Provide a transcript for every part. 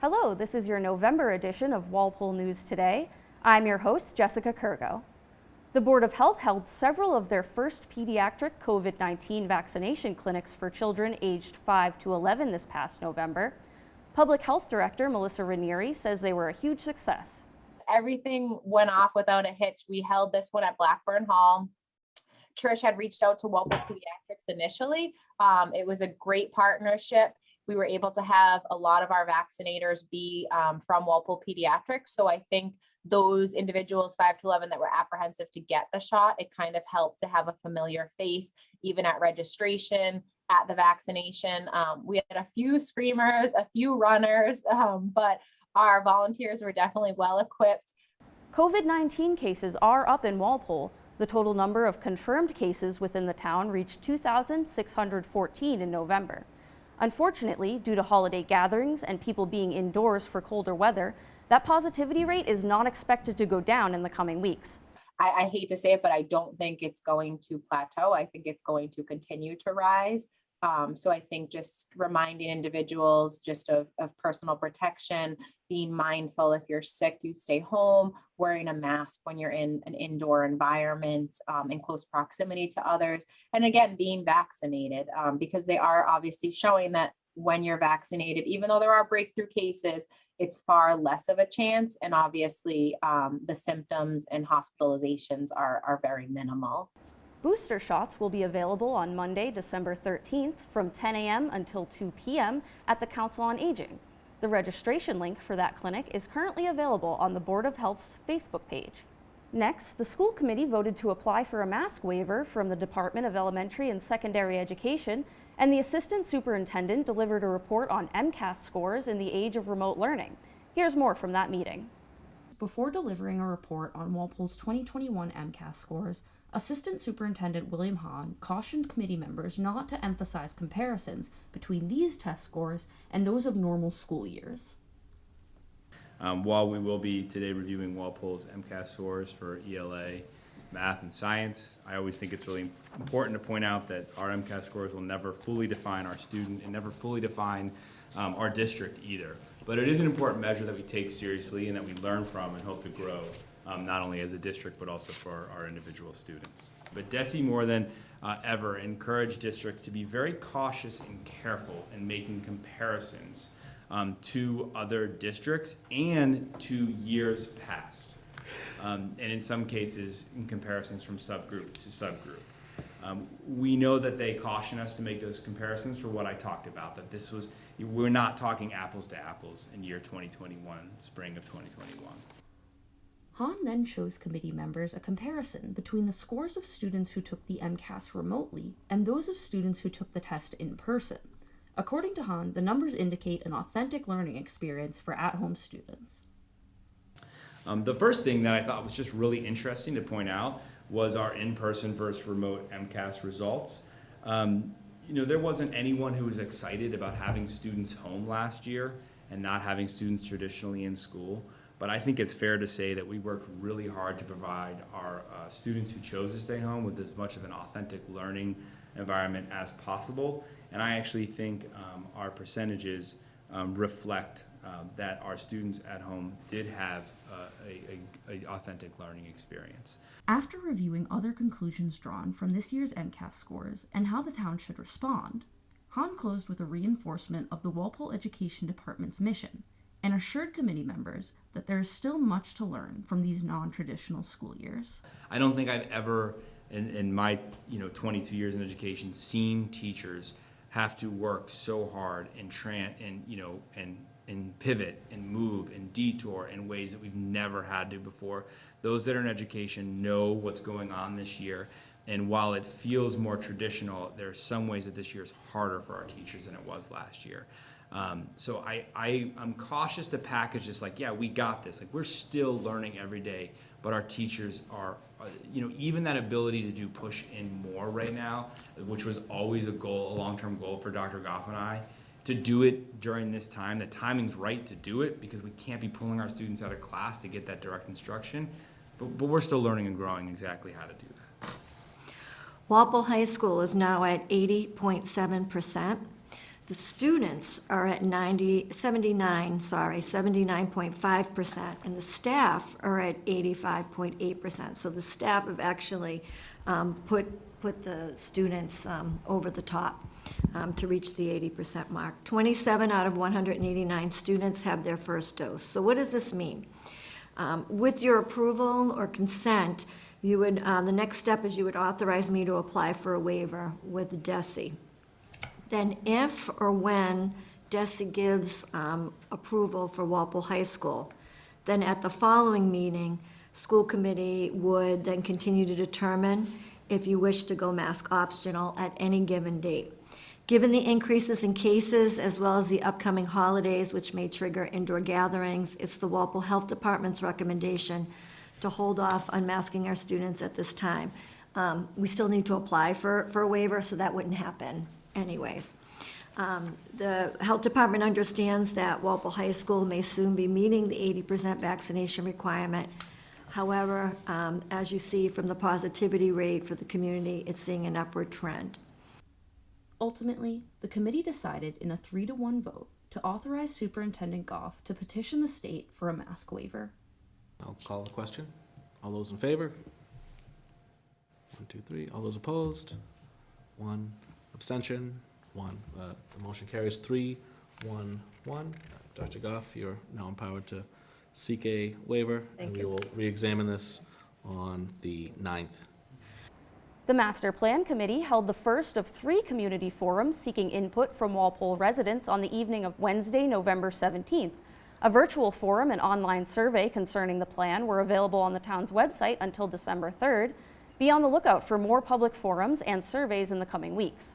Hello, this is your November edition of Walpole News Today. I'm your host, Jessica Kurgo. The Board of Health held several of their first pediatric COVID-19 vaccination clinics for children aged 5 to 11 this past November. Public Health Director Melissa Ranieri says they were a huge success. Everything went off without a hitch. We held this one at Blackburn Hall. Trish had reached out to Walpole Pediatrics initially. It was a great partnership. We were able to have a lot of our vaccinators be from Walpole Pediatrics. So I think those individuals 5 to 11 that were apprehensive to get the shot, it kind of helped to have a familiar face, even at registration, at the vaccination. We had a few screamers, a few runners, but our volunteers were definitely well equipped. COVID-19 cases are up in Walpole. The total number of confirmed cases within the town reached 2,614 in November. Unfortunately, due to holiday gatherings and people being indoors for colder weather, that positivity rate is not expected to go down in the coming weeks. I hate to say it, but I don't think it's going to plateau. I think it's going to continue to rise. So I think just reminding individuals just of personal protection, being mindful if you're sick, you stay home, wearing a mask when you're in an indoor environment, in close proximity to others. And again, being vaccinated, because they are obviously showing that when you're vaccinated, even though there are breakthrough cases, it's far less of a chance. And obviously the symptoms and hospitalizations are very minimal. Booster shots will be available on Monday, December 13th from 10 a.m. until 2 p.m. at the Council on Aging. The registration link for that clinic is currently available on the Board of Health's Facebook page. Next, the school committee voted to apply for a mask waiver from the Department of Elementary and Secondary Education, and the assistant superintendent delivered a report on MCAS scores in the age of remote learning. Here's more from that meeting. Before delivering a report on Walpole's 2021 MCAS scores, Assistant Superintendent William Hahn cautioned committee members not to emphasize comparisons between these test scores and those of normal school years. While we will be today reviewing Walpole's MCAS scores for ELA, math, and science, I always think it's really important to point out that our MCAS scores will never fully define our student and never fully define our district either. But it is an important measure that we take seriously and that we learn from and hope to grow. Not only as a district, but also for our individual students. But DESE more than ever encouraged districts to be very cautious and careful in making comparisons to other districts and to years past. And in some cases, in comparisons from subgroup to subgroup. We know that they caution us to make those comparisons for what I talked about, that we're not talking apples to apples in year 2021, spring of 2021. Hahn then shows committee members a comparison between the scores of students who took the MCAS remotely and those of students who took the test in person. According to Hahn, the numbers indicate an authentic learning experience for at-home students. The first thing that I thought was just really interesting to point out was our in-person versus remote MCAS results. There wasn't anyone who was excited about having students home last year and not having students traditionally in school. But I think it's fair to say that we worked really hard to provide our students who chose to stay home with as much of an authentic learning environment as possible. And I actually think our percentages reflect that our students at home did have an authentic learning experience. After reviewing other conclusions drawn from this year's MCAS scores and how the town should respond, Hahn closed with a reinforcement of the Walpole Education Department's mission and assured committee members that there is still much to learn from these non-traditional school years. I don't think I've ever, in my 22 years in education, seen teachers have to work so hard and pivot and move and detour in ways that we've never had to before. Those that are in education know what's going on this year. And while it feels more traditional, there are some ways that this year is harder for our teachers than it was last year. So I'm cautious to package this like, yeah, we got this. Like, we're still learning every day, but our teachers are, even that ability to do push in more right now, which was always a long-term goal for Dr. Goff and I, to do it during this time. The timing's right to do it because we can't be pulling our students out of class to get that direct instruction, but we're still learning and growing exactly how to do that. Walpole High School is now at 80.7%. The students are at 79.5%, and the staff are at 85.8%. So the staff have actually put the students over the top to reach the 80% mark. 27 out of 189 students have their first dose. So what does this mean? With your approval or consent, you would, the next step is you would authorize me to apply for a waiver with DESE. Then if or when DESE gives approval for Walpole High School, then at the following meeting, school committee would then continue to determine if you wish to go mask optional at any given date. Given the increases in cases as well as the upcoming holidays, which may trigger indoor gatherings, it's the Walpole Health Department's recommendation to hold off on masking our students at this time. We still need to apply for a waiver, so that wouldn't happen anyways. The health department understands that Walpole High School may soon be meeting the 80% vaccination requirement. However, as you see from the positivity rate for the community, it's seeing an upward trend. Ultimately, the committee decided in a 3-to-1 vote to authorize Superintendent Goff to petition the state for a mask waiver. I'll call the question. All those in favor? 1, 2, 3. All those opposed? 1. Abstention? 1. The motion carries 3-1-1. Dr. Goff, you're now empowered to seek a waiver. Thank and you. we will re-examine this on the 9th. The Master Plan Committee held the first of 3 community forums seeking input from Walpole residents on the evening of Wednesday, November 17th. A virtual forum and online survey concerning the plan were available on the town's website until December 3rd. Be on the lookout for more public forums and surveys in the coming weeks.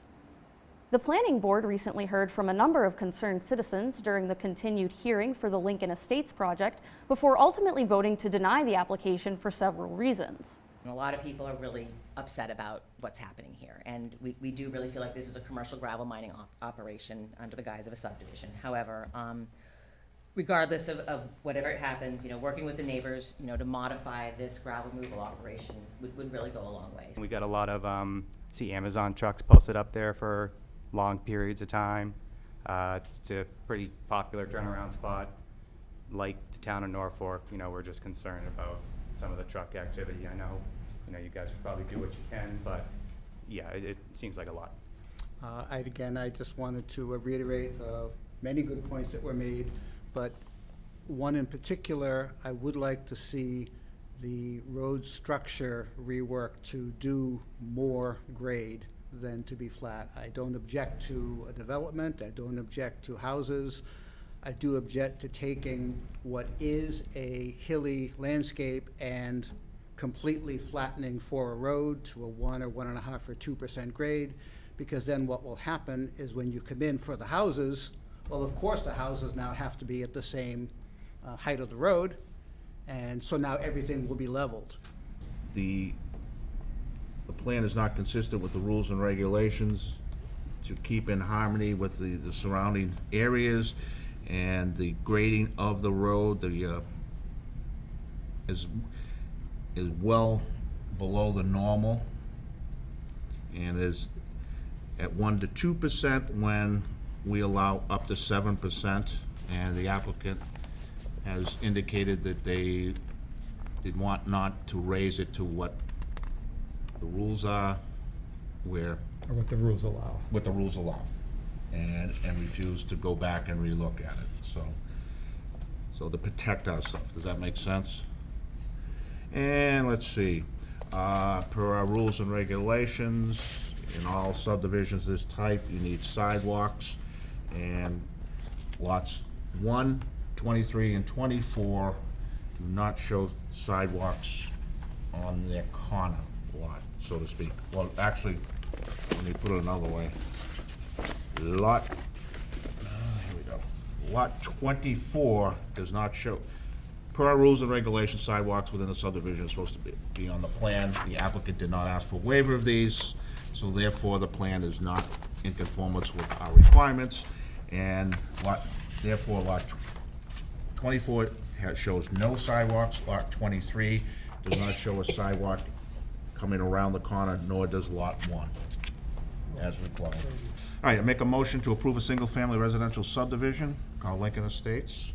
The Planning Board recently heard from a number of concerned citizens during the continued hearing for the Lincoln Estates project before ultimately voting to deny the application for several reasons. A lot of people are really upset about what's happening here, and we do really feel like this is a commercial gravel mining operation under the guise of a subdivision. However, regardless of whatever happens, working with the neighbors, to modify this gravel removal operation would really go a long way. We got a lot of see Amazon trucks posted up there for long periods of time. It's a pretty popular turnaround spot. Like the town of Norfolk, we're just concerned about some of the truck activity. I know, you guys probably do what you can, but yeah, it seems like a lot. I just wanted to reiterate many good points that were made, but one in particular, I would like to see the road structure reworked to do more grade than to be flat. I don't object to a development. I don't object to houses. I do object to taking what is a hilly landscape and completely flattening for a road to a 1 or 1.5 or 2% grade, because then what will happen is when you come in for the houses, well, of course the houses now have to be at the same height of the road, and so now everything will be leveled. The plan is not consistent with the rules and regulations to keep in harmony with the surrounding areas, and the grading of the road is well below the normal, and is at 1 to 2% when we allow up to 7%, and the applicant has indicated that they did want not to raise it to what the rules are, Or what the rules allow. what the rules allow, and refuse to go back and relook at it, so to protect our stuff. Does that make sense? And let's see, per our rules and regulations, in all subdivisions of this type, you need sidewalks, and lots 1, 23, and 24 do not show sidewalks on their corner lot, so to speak. Well, actually, let me put it another way. Lot 24 does not show, per our rules and regulations, sidewalks within the subdivision are supposed to be on the plan. The applicant did not ask for waiver of these, so therefore the plan is not in conformance with our requirements, and therefore lot 24 shows no sidewalks. Lot 23 does not show a sidewalk coming around the corner, nor does lot 1. as required. All right, I make a motion to approve a single-family residential subdivision called Lincoln Estates.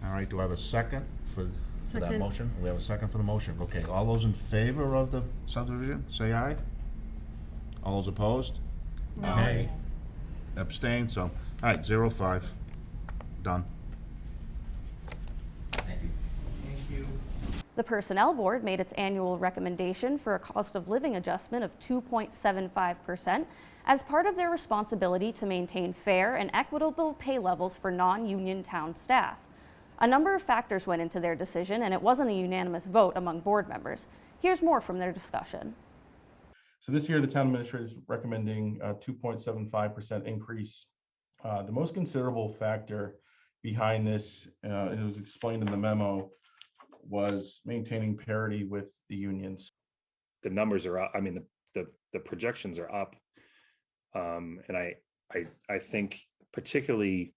All right, do I have a second for that Second. motion? We have a second for the motion. Okay, all those in favor of the subdivision, say aye. All those opposed? Aye. Abstain, so, all right, 0-5. Done. The Personnel Board made its annual recommendation for a cost of living adjustment of 2.75% as part of their responsibility to maintain fair and equitable pay levels for non-union town staff. A number of factors went into their decision, and it wasn't a unanimous vote among board members. Here's more from their discussion. So this year, the town administrator is recommending a 2.75% increase. The most considerable factor behind this, and it was explained in the memo, was maintaining parity with the unions. The numbers are up. I mean, the projections are up. And I think particularly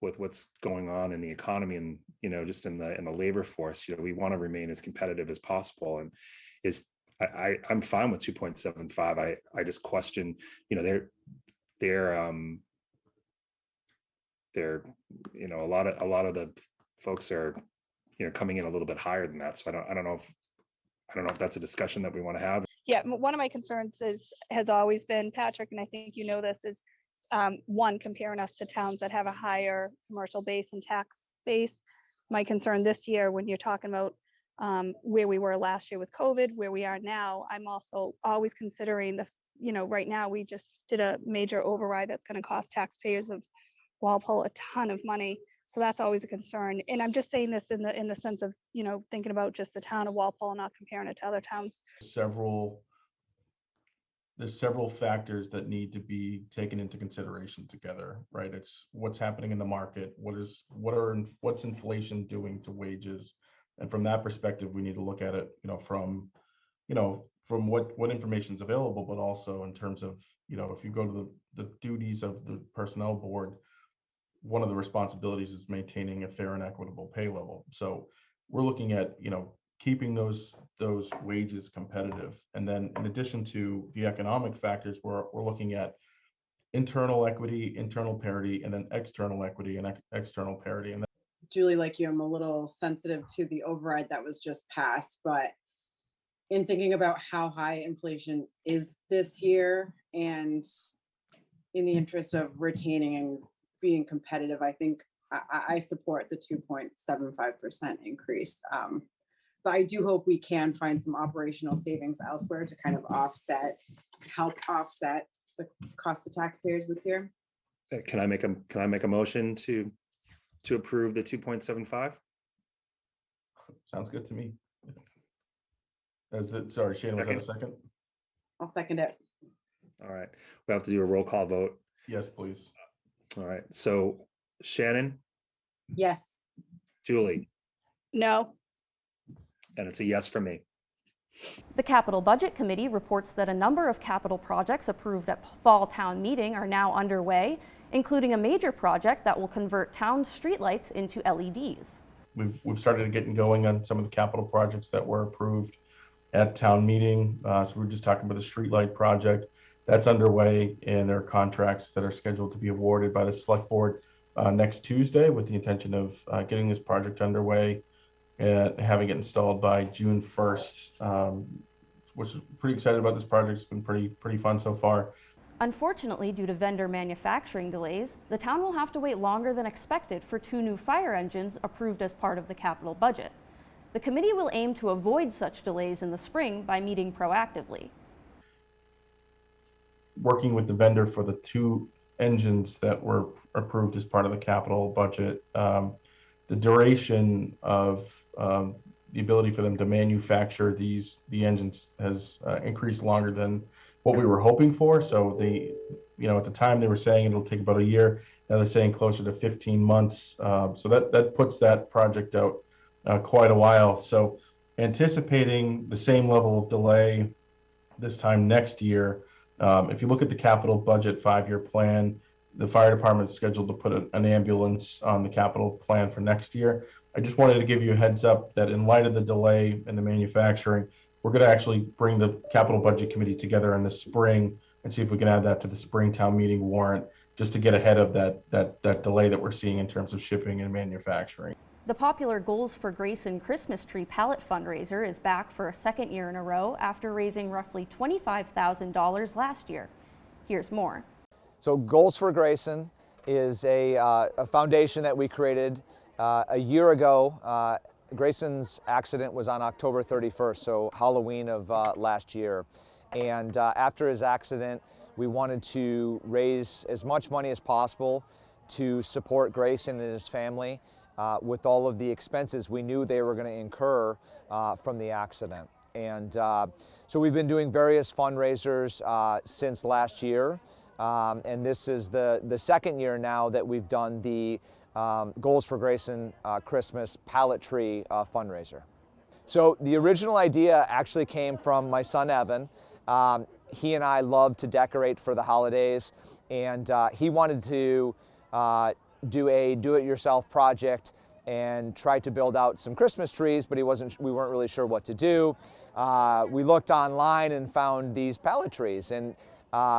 with what's going on in the economy and, just in the labor force, we want to remain as competitive as possible. And I'm fine with 2.75. I just question, they're a lot of the folks are, coming in a little bit higher than that. So I don't know if that's a discussion that we want to have. Yeah, one of my concerns has always been, Patrick, and I think you know this, is one, comparing us to towns that have a higher commercial base and tax base. My concern this year, when you're talking about where we were last year with COVID, where we are now, I'm also always considering right now we just did a major override that's going to cost taxpayers of Walpole a ton of money. So that's always a concern. And I'm just saying this in the sense of, thinking about just the town of Walpole, not comparing it to other towns. There's several factors that need to be taken into consideration together, right? It's what's happening in the market, what's inflation doing to wages, and from that perspective, we need to look at it, from what information is available, but also in terms of, if you go to the duties of the personnel board, one of the responsibilities is maintaining a fair and equitable pay level. So we're looking at, keeping those wages competitive. And then in addition to the economic factors, we're looking at internal equity, internal parity, and then external equity and external parity. And Julie, like you, I'm a little sensitive to the override that was just passed, but in thinking about how high inflation is this year and in the interest of retaining and being competitive, I think I support the 2.75% increase. But I do hope we can find some operational savings elsewhere to kind of help offset the cost of taxpayers this year. Can I make a motion to approve the 2.75? sounds good to me. Sorry, Shannon, was that a second? I'll second it. All right, we have to do a roll call vote. Yes, please. All right, so Shannon, Yes. Julie, No. and it's a yes for me. The Capital Budget Committee reports that a number of capital projects approved at Fall Town Meeting are now underway, including a major project that will convert town streetlights into LEDs. We've started getting going on some of the capital projects that were approved at town meeting. So we're just talking about the streetlight project that's underway, and there are contracts that are scheduled to be awarded by the select board next Tuesday, with the intention of getting this project underway and having it installed by June 1st, which is pretty excited about this project. It's been pretty fun so far. Unfortunately, due to vendor manufacturing delays, the town will have to wait longer than expected for 2 new fire engines approved as part of the capital budget. The committee will aim to avoid such delays in the spring by meeting proactively. Working with the vendor for the 2 engines that were approved as part of the capital budget, the duration of the ability for them to manufacture the engines has increased longer than what we were hoping for. So at the time they were saying it'll take about a year. Now they're saying closer to 15 months. So that puts that project out quite a while. So anticipating the same level of delay this time next year. If you look at the capital budget 5-year plan, the fire department is scheduled to put an ambulance on the capital plan for next year. I just wanted to give you a heads up that in light of the delay in the manufacturing, we're going to actually bring the capital budget committee together in the spring and see if we can add that to the Springtown meeting warrant, just to get ahead of that delay that we're seeing in terms of shipping and manufacturing. The popular Goals for Grayson Christmas Tree Pallet fundraiser is back for a second year in a row after raising roughly $25,000 last year. Here's more. So Goals for Grayson is a foundation that we created a year ago. Grayson's accident was on October 31st, so Halloween of last year. And after his accident, we wanted to raise as much money as possible to support Grayson and his family with all of the expenses we knew they were going to incur from the accident. And so we've been doing various fundraisers since last year. And this is the second year now that we've done the Goals for Grayson Christmas Pallet Tree fundraiser. So the original idea actually came from my son Evan. He and I love to decorate for the holidays, and he wanted to do a do-it-yourself project and try to build out some Christmas trees, but we weren't really sure what to do. We looked online and found these pallet trees, and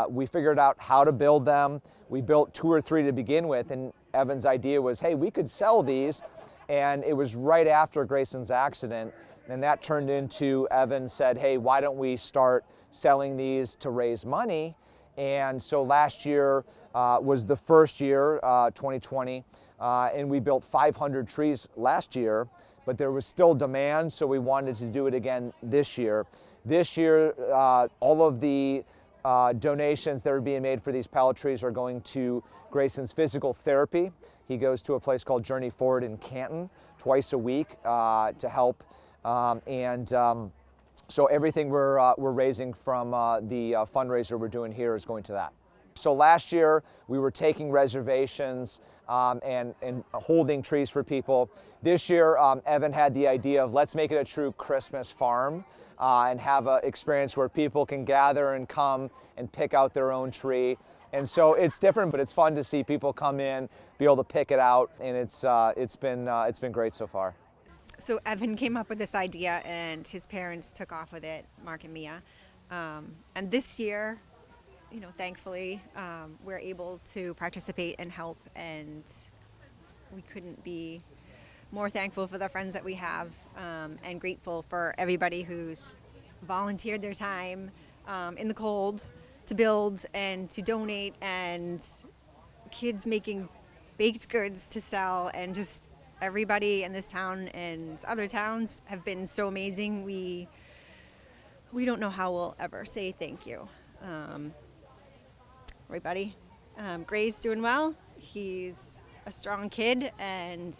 we figured out how to build them. We built 2 or 3 to begin with, and Evan's idea was, hey, we could sell these. And it was right after Grayson's accident, and that turned into Evan said, hey, why don't we start selling these to raise money? And so last year was the first year, 2020, and we built 500 trees last year, but there was still demand, so we wanted to do it again this year. This year, all of the donations that are being made for these pallet trees are going to Grayson's physical therapy. He goes to a place called Journey Forward in Canton twice a week to help. So everything we're raising from the fundraiser we're doing here is going to that. So last year we were taking reservations and holding trees for people. This year Evan had the idea of let's make it a true Christmas farm and have an experience where people can gather and come and pick out their own tree. And so it's different, but it's fun to see people come in, be able to pick it out, and it's been great so far. So Evan came up with this idea, and his parents took off with it, Mark and Mia. And this year, thankfully, we're able to participate and help, and we couldn't be more thankful for the friends that we have, and grateful for everybody who's volunteered their time in the cold to build and to donate, and kids making baked goods to sell, and just everybody in this town and other towns have been so amazing. We don't know how we'll ever say thank you. Right, buddy? Gray's doing well. He's a strong kid, and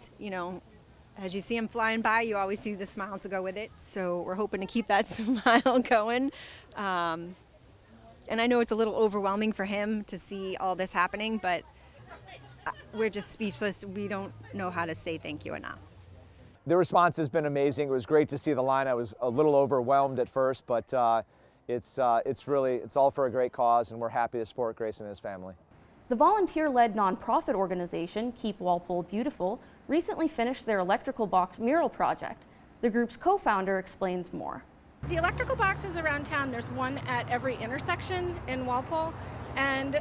as you see him flying by, you always see the smile to go with it. So we're hoping to keep that smile going. And I know it's a little overwhelming for him to see all this happening, but we're just speechless. We don't know how to say thank you enough. The response has been amazing. It was great to see the line. I was a little overwhelmed at first, but it's all for a great cause, and we're happy to support Grayson and his family. The volunteer-led nonprofit organization Keep Walpole Beautiful recently finished their electrical box mural project. The group's co-founder explains more. The electrical boxes around town, there's one at every intersection in Walpole, and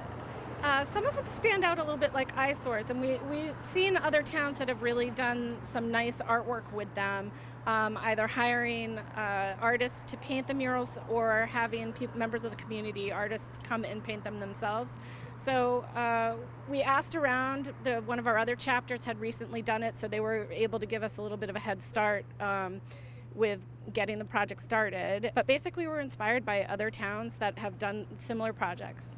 some of them stand out a little bit like eyesores, and we've seen other towns that have really done some nice artwork with them, either hiring artists to paint the murals or having members of the community, artists, come and paint them themselves. So we asked around. One of our other chapters had recently done it, so they were able to give us a little bit of a head start with getting the project started. But basically we're inspired by other towns that have done similar projects.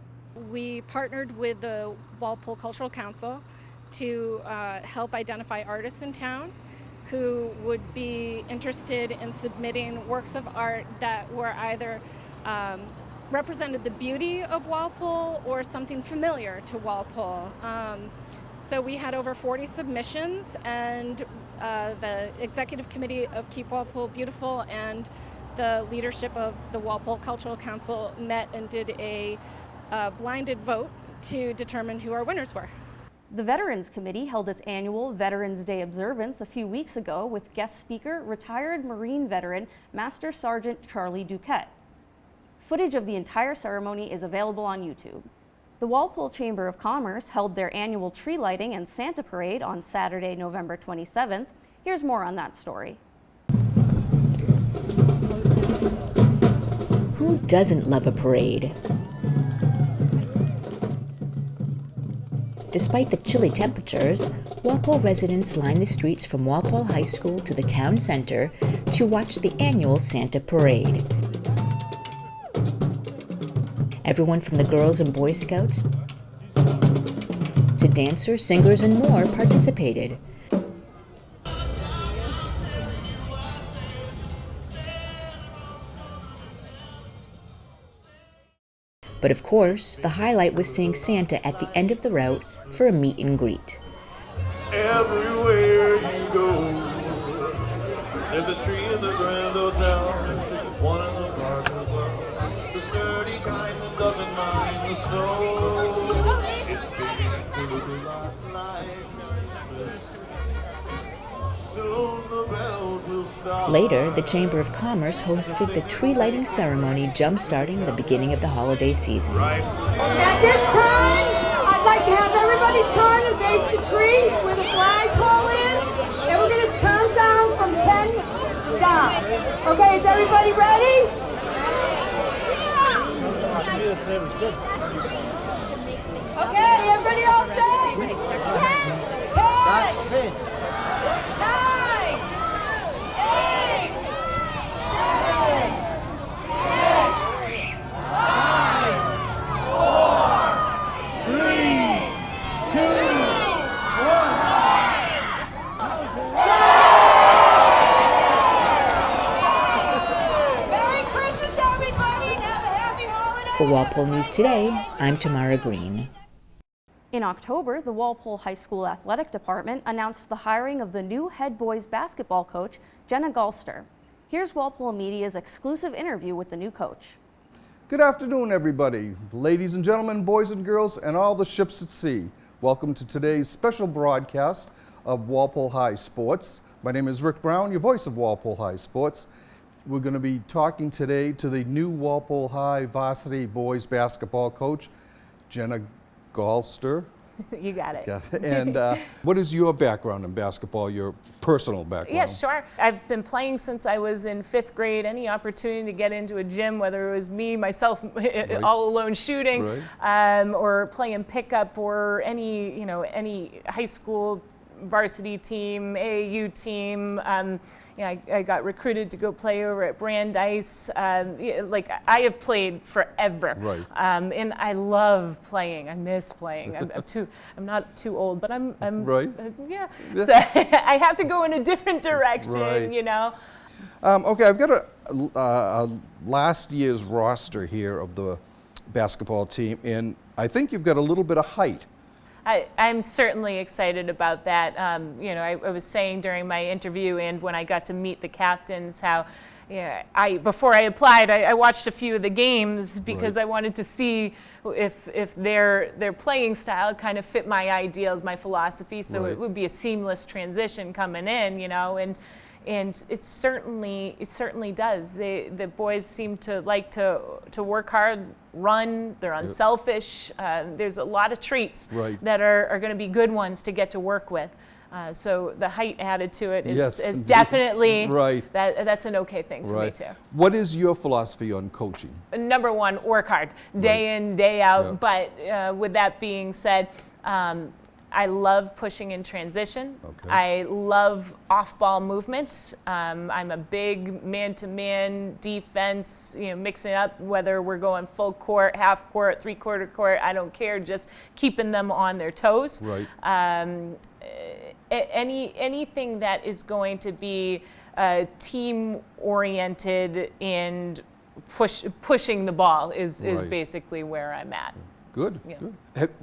We partnered with the Walpole Cultural Council to help identify artists in town who would be interested in submitting works of art that were either represented the beauty of Walpole or something familiar to Walpole. So we had over 40 submissions, and the executive committee of Keep Walpole Beautiful and the leadership of the Walpole Cultural Council met and did a blinded vote to determine who our winners were. The Veterans Committee held its annual Veterans Day observance a few weeks ago with guest speaker, retired Marine veteran Master Sergeant Charlie Duquette. Footage of the entire ceremony is available on YouTube. The Walpole Chamber of Commerce held their annual tree lighting and Santa parade on Saturday, November 27th. Here's more on that story. Who doesn't love a parade? Despite the chilly temperatures, Walpole residents line the streets from Walpole High School to the town center to watch the annual Santa Parade. Everyone from the Girls and Boy Scouts to dancers, singers, and more participated. But of course, the highlight was seeing Santa at the end of the route for a meet and greet. Everywhere you go, there's a tree in the Grand Hotel, one in the park as well. The sturdy kind that doesn't mind the snow. It's beautiful like Christmas. Soon the bells will stop. Later, the Chamber of Commerce hosted the tree lighting ceremony, jump-starting the beginning of the holiday season. At this time, I'd like to have everybody turn and face the tree where the flagpole is, and we're going to count down from 10 down. Okay, is everybody ready? Okay, everybody all set? 10, 9, 8, 7, 6, 5, 4, 3, 2, 1. Merry Christmas, everybody, and have a happy holiday. For Walpole News Today, I'm Tamara Green. In October, the Walpole High School Athletic Department announced the hiring of the new head boys basketball coach, Jenna Galster. Here's Walpole Media's exclusive interview with the new coach. Good afternoon, everybody. Ladies and gentlemen, boys and girls, and all the ships at sea. Welcome to today's special broadcast of Walpole High Sports. My name is Rick Brown, your voice of Walpole High Sports. We're going to be talking today to the new Walpole High varsity boys basketball coach, Jenna Galster. You got it. And what is your background in basketball, your personal background? Yeah, sure. I've been playing since I was in 5th grade. Any opportunity to get into a gym, whether it was me, myself, all alone shooting, or playing pickup, or any high school varsity team, AAU team. I got recruited to go play over at Brandeis. Like, I have played forever, and I love playing. I miss playing. I'm not too old, but I'm yeah. So I have to go in a different direction, you know. Okay, I've got a last year's roster here of the basketball team, and I think you've got a little bit of height. I'm certainly excited about that. I was saying during my interview and when I got to meet the captains how, before I applied, I watched a few of the games because I wanted to see if their playing style kind of fit my ideals, my philosophy. So it would be a seamless transition coming in, and it certainly does. The boys seem to like to work hard, run. They're unselfish. There's a lot of traits that are going to be good ones to get to work with. So the height added to it is definitely that's an okay thing for me too. What is your philosophy on coaching? Number one, work hard, day in, day out. But with that being said, I love pushing in transition. I love off-ball movements. I'm a big man-to-man defense, mixing up whether we're going full court, half court, three-quarter court, I don't care, just keeping them on their toes. Anything that is going to be team-oriented and pushing the ball is basically where I'm at. Good.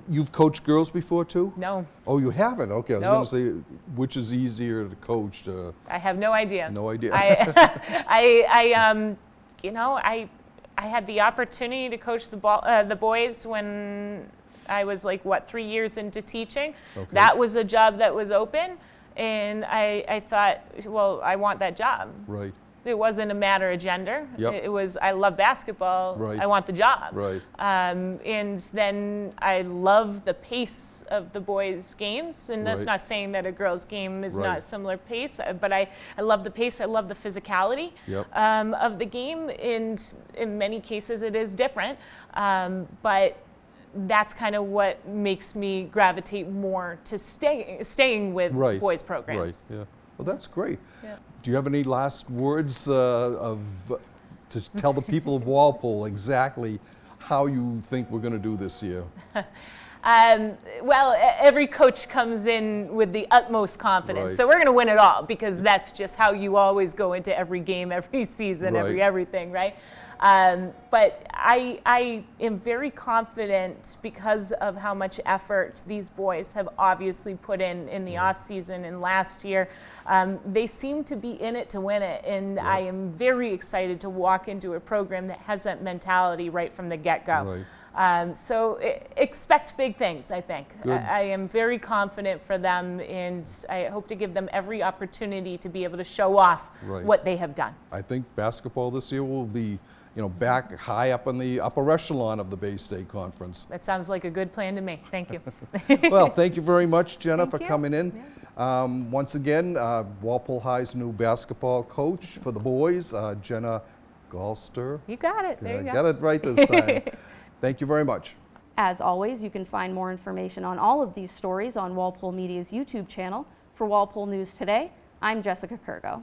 You've coached girls before too? No. Oh, you haven't? Okay, I was going to say, which is easier to coach? I have no idea. No idea. I had the opportunity to coach the boys when I was 3 years into teaching. That was a job that was open, and I thought, well, I want that job. It wasn't a matter of gender. Yep. It was, I love basketball. Right. I want the job. Right. And then I love the pace of the boys' games. And that's Right. not saying that a girls' game is Right. not similar pace, but I love the pace. I love the physicality Yep. of the game. And in many cases, it is different. But that's kind of what makes me gravitate more to staying with Right. boys' programs. Right, yeah. Well, that's great. Yeah. Do you have any last words to tell the people of Walpole exactly how you think we're going to do this year? Well, every coach comes in with the utmost confidence. Right. So we're going to win it all because that's just how you always go into every game, every season, Right. everything, right? But I am very confident because of how much effort these boys have obviously put in the off season and last year. They seem to be in it to win it, and I am very excited to walk into a program that has that mentality right from the get-go. Right. So expect big things, I think. Good. I am very confident for them, and I hope to give them every opportunity to be able to show off Right. what they have done. I think basketball this year will be, back high up in the upper echelon of the Bay State Conference. That sounds like a good plan to me. Thank you. Well, thank you very much, Jenna, for Thank you. coming in. Once again, Walpole High's new basketball coach for the boys, Jenna Galster. You got it. There you go. Got it right this time. Thank you very much. As always, you can find more information on all of these stories on Walpole Media's YouTube channel. For Walpole News Today, I'm Jessica Kurgo.